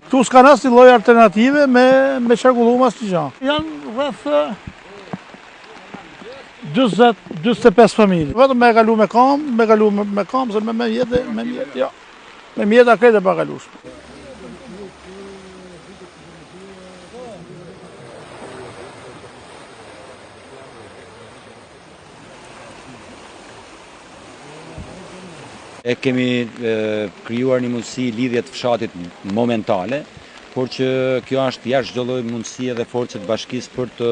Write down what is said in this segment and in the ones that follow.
Tu s'ka asnjë lloj alternative me qarkullu asnjë gjë. Janë rreth 40-45 familje. Vetëm me kalu me kam, se me mjetë, jo. Me mjetë a krejt e pakalushme. E kemi krijuar një mundësi lidhje të fshatit momentale, por që kjo është jashtë çdo lloj mundësie dhe force të bashkisë për të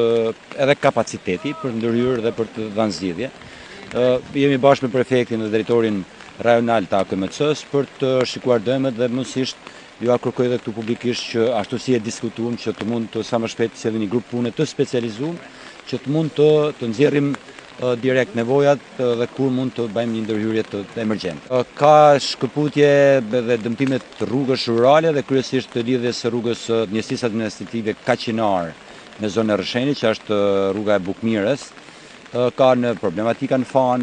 edhe kapaciteti për ndërhyrje dhe për të dhënë zgjidhje. Jemi bashkë me prefektin dhe drejtorin rajonal të AKMC-s për të shikuar dëmet dhe mësisht ju a kërkoj edhe këtu publikisht që ashtu si e diskutuam që të mund të sa më shpejt të një grup pune të specializuar që të mund të nxjerrim direkt nevojat dhe kur mund të bëjmë një ndërhyrje të emergjente. Ka shkëputje dhe dëmtimet rrugës rurale dhe kryesisht të lidhjes së rrugës njësisë administrative Kaqinar në zonën e Rrëshenit, që është rruga e Bukmirës. Ka në problematika në fan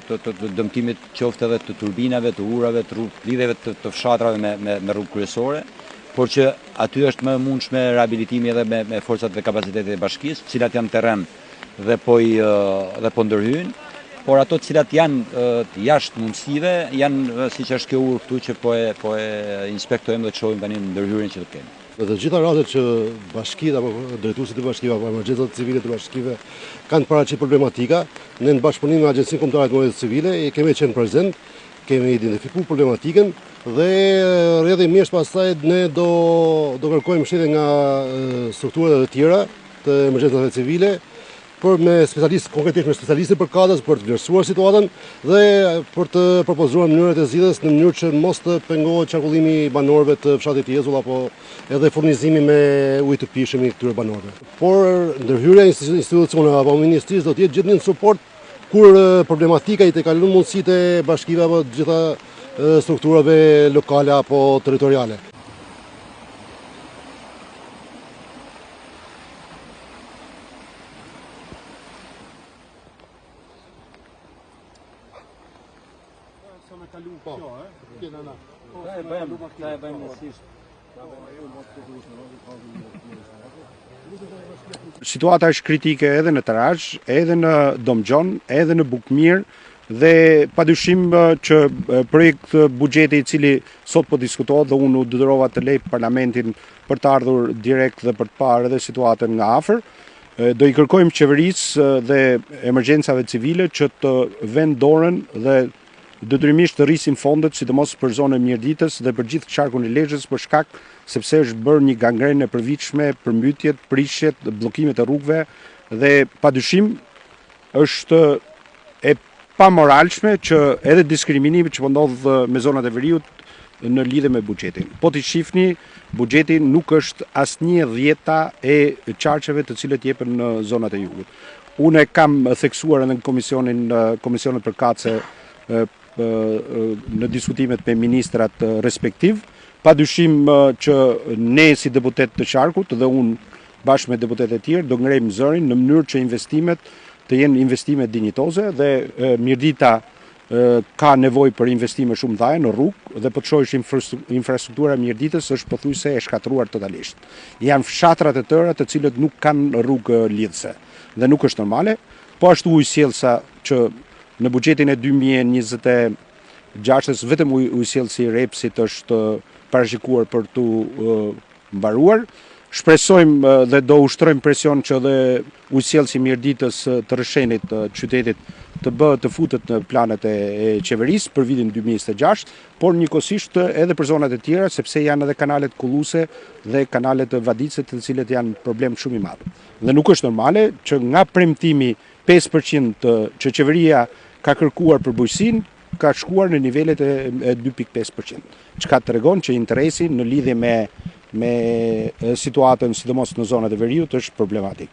të dëmtimit qoftë edhe të turbinave, të urave, të lidhjeve të fshatrave me rrugë kryesore, por që aty është më mundshme rehabilitimi edhe me forcat dhe kapacitetet e bashkisë, cilat janë terren dhe po ndërhyjnë, por ato të cilat janë jashtë mundësive, janë siç është kjo urë këtu që po e inspektojmë dhe të shohim tani ndërhyrjen që do kemi. Në të gjitha rastet që bashkitë apo drejtuesit e bashkive apo emergjencat civile të bashkive kanë paraqit problematika, ne në bashkëpunim me Agjencinë Kombëtare të Mbrojtjes Civile kemi qenë prezent, kemi identifikuar problematikën dhe rrjedhimisht pastaj ne do kërkojmë mbështetje nga strukturat e tjera të emergjencave civile për me specialistë, konkretisht me specialistë për kadës, për të vlerësuar situatën dhe për të propozuar mënyrat e zgjidhjes në mënyrë që mos të pengohet qarkullimi i banorëve të fshatit Jezull apo edhe furnizimi me ujë të pijshëm i këtyre banorëve. Por ndërhyrja e institucioneve apo ministrisë do të jetë gjithnjë suport kur problematika i të kalon mundësitë e bashkive apo të gjitha strukturave lokale apo territoriale. Situata është kritike edhe në Tarazh, edhe në Domgjon, edhe në Bukmir dhe padyshim që projekt buxheti i cili sot po diskutohet dhe unë u detyrova të lej parlamentin për të ardhur direkt dhe për të parë edhe situatën nga afër, do i kërkojmë qeverisë dhe emergjencave civile që të vënë dorën dhe detyrimisht të rrisin fondet, sidomos për zonën e Mirditës dhe për gjithë qarkun e Lezhës, për shkak sepse është bërë një gangrenë e përvitshme, përmbytjet, prishjet, bllokimet e rrugëve dhe padyshim është e pamoralshme që edhe diskriminimi që po ndodh me zonat e veriut në lidhje me buxhetin. Po ti shihni, buxheti nuk është asnjë dhjeta e qarqeve të cilët jepen në zonat e jugut. Unë kam theksuar edhe në komisionet përkatëse në diskutimet me ministrat respektiv, padyshim që ne si deputet të qarkut dhe unë bashkë me deputetet e tjerë do ngrejmë zërin në mënyrë që investimet të jenë investime dinjitoze dhe Mirdita ka nevojë për investime shumë dhaja në rrugë dhe po të shohësh infrastruktura e Mirditës është pothuajse e shkatruar totalisht. Janë fshatrat e tëra të cilët nuk kanë rrugë lidhëse dhe nuk është normale, po ashtu ujësjellsa që në buxhetin e 2026 vetëm ujësjellsi i Repsit është parashikuar për tu mbaruar. Shpresojmë dhe do ushtrojmë presion që dhe ujësjellsi i Mirditës të Rrëshenit, të qytetit, të futet në planet e qeverisë për vitin 2026, por njëkohësisht edhe për zonat e tjera, sepse janë edhe kanalet kulluese dhe kanalet vadice të cilët janë problem shumë i madh. Dhe nuk është normale që nga premtimi 5% që qeveria ka kërkuar për bujqësinë, ka shkuar në nivelet e 2.5%, çka tregon që interesi në lidhje me situatën sidomos në zonat e veriut është problematik.